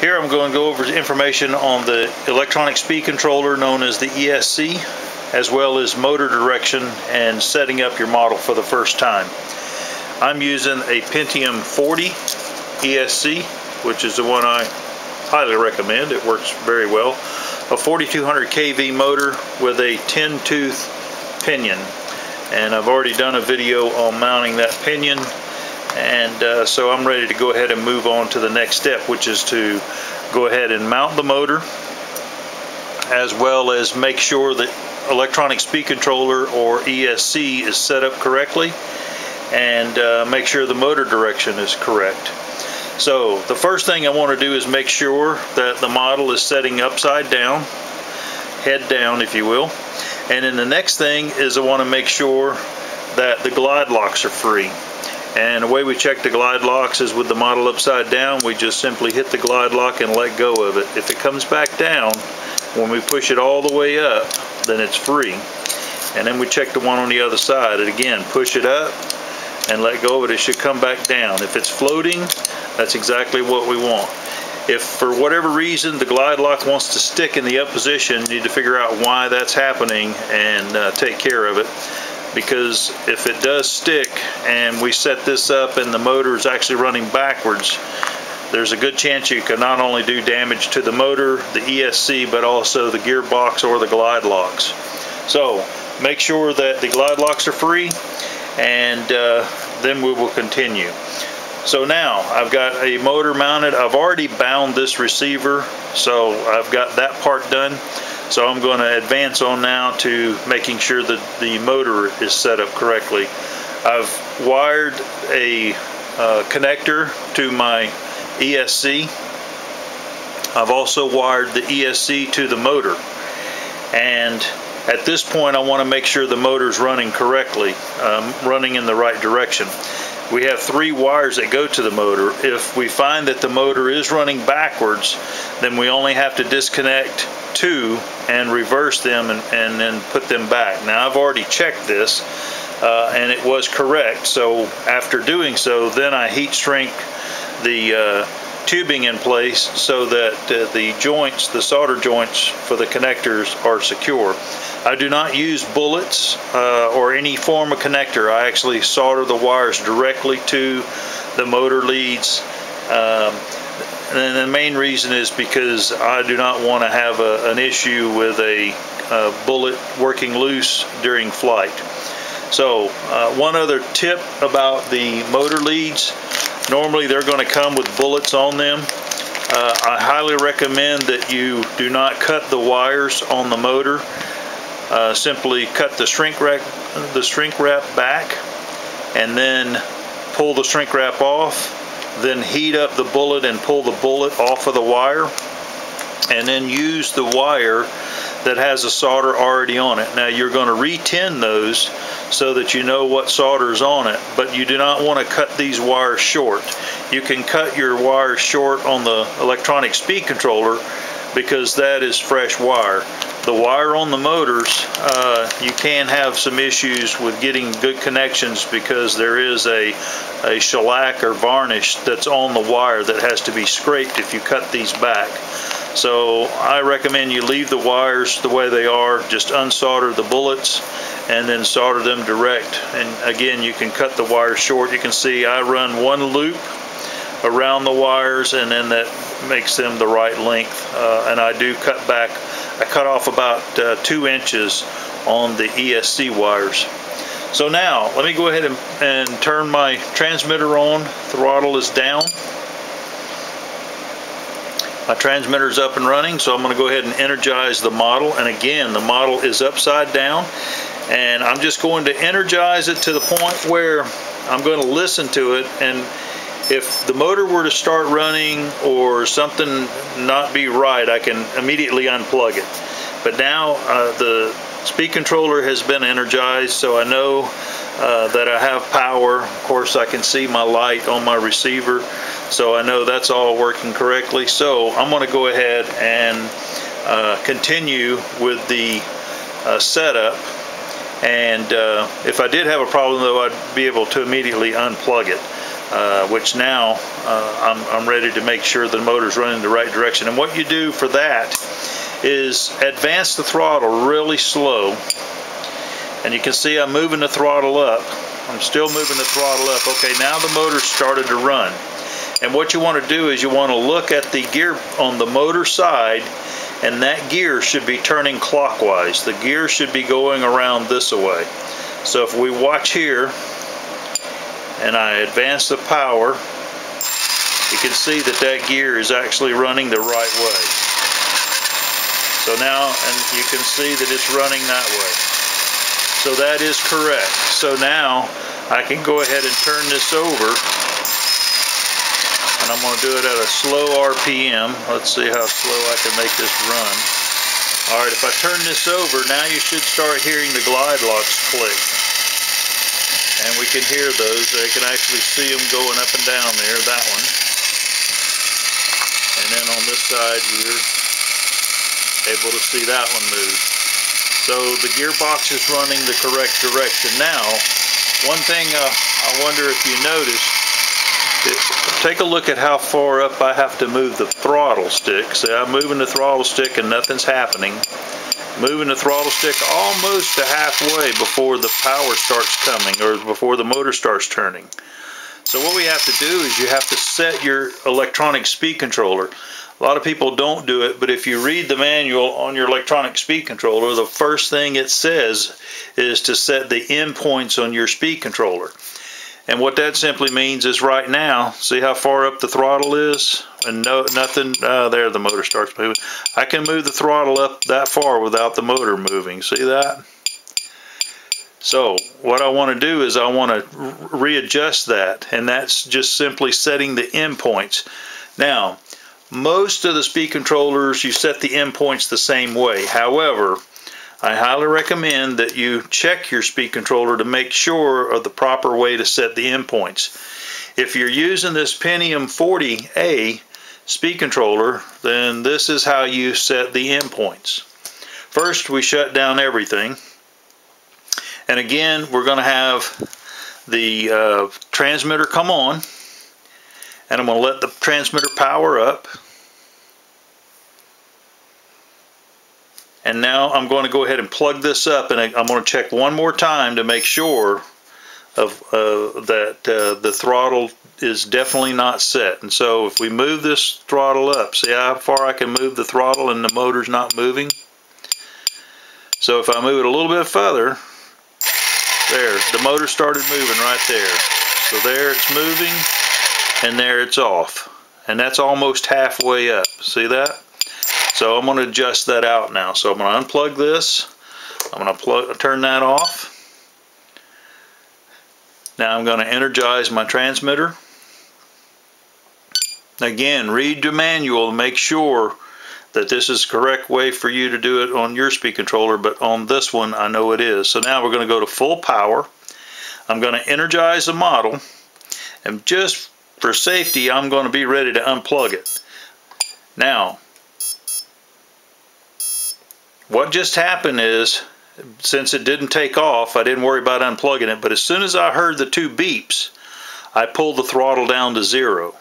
Here I'm going to go over information on the electronic speed controller known as the ESC, as well as motor direction and setting up your model for the first time. I'm using a Pentium 40 ESC, which is the one I highly recommend. It works very well. A 4200 kV motor with a 10-tooth pinion. And I've already done a video on mounting that pinion. And so I'm ready to go ahead and move on to the next step, which is to go ahead and mount the motor, as well as make sure that electronic speed controller or ESC is set up correctly, and make sure the motor direction is correct. So the first thing I want to do is make sure that the model is setting upside down, head down if you will. And then the next thing is I want to make sure that the glide locks are free. And the way we check the glide locks is with the model upside down, we just simply hit the glide lock and let go of it. If it comes back down, when we push it all the way up, then it's free. And then we check the one on the other side, and again, push it up and let go of it, it should come back down. If it's floating, that's exactly what we want. If for whatever reason the glide lock wants to stick in the up position, you need to figure out why that's happening and take care of it. Because if it does stick and we set this up and the motor is actually running backwards, there's a good chance you can not only do damage to the motor, the ESC, but also the gearbox or the glide locks. So make sure that the glide locks are free, and then we will continue. So now I've got a motor mounted. I've already bound this receiver, so I've got that part done. So I'm going to advance on now to making sure that the motor is set up correctly. I've wired a connector to my ESC. I've also wired the ESC to the motor. And at this point I want to make sure the motor is running correctly, running in the right direction. We have 3 wires that go to the motor. If we find that the motor is running backwards, then we only have to disconnect 2 and reverse them and then put them back. Now I've already checked this and it was correct. So after doing so, then I heat shrink the tubing in place so that the joints, the solder joints for the connectors are secure. I do not use bullets or any form of connector. I actually solder the wires directly to the motor leads. And the main reason is because I do not want to have an issue with a bullet working loose during flight. So one other tip about the motor leads, normally they're going to come with bullets on them. I highly recommend that you do not cut the wires on the motor. Simply cut the shrink wrap back, and then pull the shrink wrap off, then heat up the bullet and pull the bullet off of the wire, and then use the wire that has a solder already on it. Now you're going to re-tin those so that you know what solder is on it, but you do not want to cut these wires short. You can cut your wires short on the electronic speed controller because that is fresh wire. The wire on the motors, you can have some issues with getting good connections because there is a shellac or varnish that's on the wire that has to be scraped if you cut these back. So I recommend you leave the wires the way they are, just unsolder the bullets and then solder them direct. And again, you can cut the wires short. You can see I run 1 loop around the wires, and then that makes them the right length. And I do cut back. I cut off about 2 inches on the ESC wires. So now let me go ahead and turn my transmitter on. Throttle is down. My transmitter is up and running, so I'm going to go ahead and energize the model. And again, the model is upside down, and I'm just going to energize it to the point where I'm going to listen to it, and if the motor were to start running or something not be right, I can immediately unplug it. But now the speed controller has been energized, so I know that I have power. Of course, I can see my light on my receiver, so I know that's all working correctly. So I'm going to go ahead and continue with the setup. And if I did have a problem, though, I'd be able to immediately unplug it. which now I'm ready to make sure the motor's running in the right direction. And what you do for that is advance the throttle really slow. And you can see I'm moving the throttle up. I'm still moving the throttle up. Okay, now the motor's started to run. And what you want to do is you want to look at the gear on the motor side, and that gear should be turning clockwise. The gear should be going around this way. So if we watch here, and I advance the power, you can see that that gear is actually running the right way. So now, and you can see that it's running that way. So that is correct. So now I can go ahead and turn this over, and I'm going to do it at a slow RPM. Let's see how slow I can make this run. Alright, if I turn this over, now you should start hearing the glide locks click. And we can hear those. I can actually see them going up and down there, that one. And then on this side, you're able to see that one move. So the gearbox is running the correct direction. Now, one thing I wonder if you noticed, take a look at how far up I have to move the throttle stick. See, I'm moving the throttle stick and nothing's happening. Moving the throttle stick almost to halfway before the power starts coming, or before the motor starts turning. So what we have to do is you have to set your electronic speed controller. A lot of people don't do it, but if you read the manual on your electronic speed controller, the first thing it says is to set the endpoints on your speed controller. And what that simply means is right now, see how far up the throttle is? And nothing, there the motor starts moving. I can move the throttle up that far without the motor moving. See that? So what I want to do is I want to readjust that, and that's just simply setting the endpoints. Now, most of the speed controllers, you set the endpoints the same way. However, I highly recommend that you check your speed controller to make sure of the proper way to set the endpoints. If you're using this Pentium 40A speed controller, then this is how you set the endpoints. First, we shut down everything. And again, we're going to have the transmitter come on. And I'm going to let the transmitter power up. And now I'm going to go ahead and plug this up, and I'm going to check one more time to make sure that the throttle is definitely not set. And so if we move this throttle up, see how far I can move the throttle and the motor's not moving? So if I move it a little bit further, there, the motor started moving right there. So there it's moving, and there it's off. And that's almost halfway up. See that? So I'm going to adjust that out now. So I'm going to unplug this. I'm going to turn that off. Now I'm going to energize my transmitter. Again, read the manual to make sure that this is the correct way for you to do it on your speed controller, but on this one I know it is. So now we're going to go to full power. I'm going to energize the model, and just for safety I'm going to be ready to unplug it. Now, what just happened is, since it didn't take off, I didn't worry about unplugging it, but as soon as I heard the two beeps, I pulled the throttle down to 0.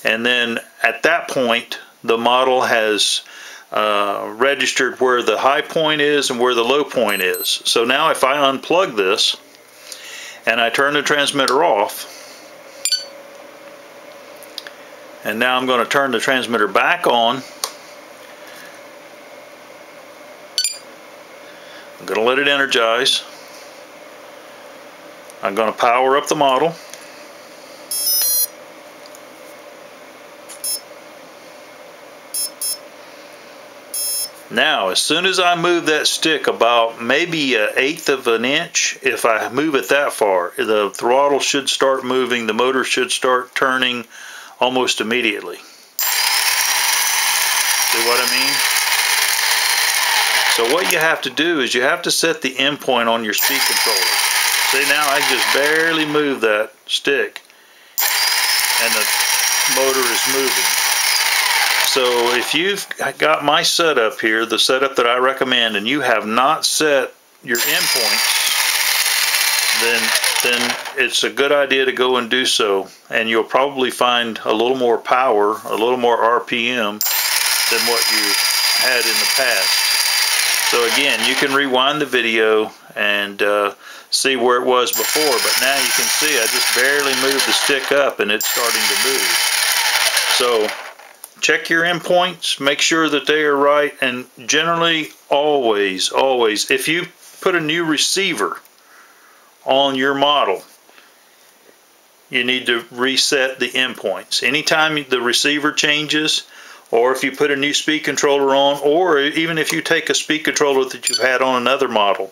And then at that point, the model has registered where the high point is and where the low point is. So now if I unplug this and I turn the transmitter off, and now I'm going to turn the transmitter back on, I'm going to let it energize. I'm going to power up the model. Now, as soon as I move that stick about maybe 1/8 of an inch, if I move it that far, the throttle should start moving, the motor should start turning almost immediately. See what I mean? So what you have to do is you have to set the endpoint on your speed controller. See, now I just barely move that stick and the motor is moving. So if you've got my setup here, the setup that I recommend, and you have not set your endpoints, then then it's a good idea to go and do so, and you'll probably find a little more power, a little more RPM than what you had in the past. So again, you can rewind the video and see where it was before, but now you can see I just barely moved the stick up and it's starting to move. So check your endpoints, make sure that they are right, and generally always, if you put a new receiver on your model, you need to reset the endpoints. Anytime the receiver changes, or if you put a new speed controller on, or even if you take a speed controller that you've had on another model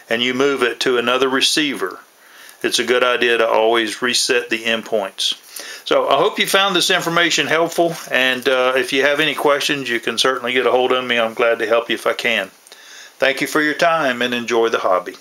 and you move it to another receiver, it's a good idea to always reset the endpoints. So I hope you found this information helpful, and if you have any questions, you can certainly get a hold of me. I'm glad to help you if I can. Thank you for your time, and enjoy the hobby.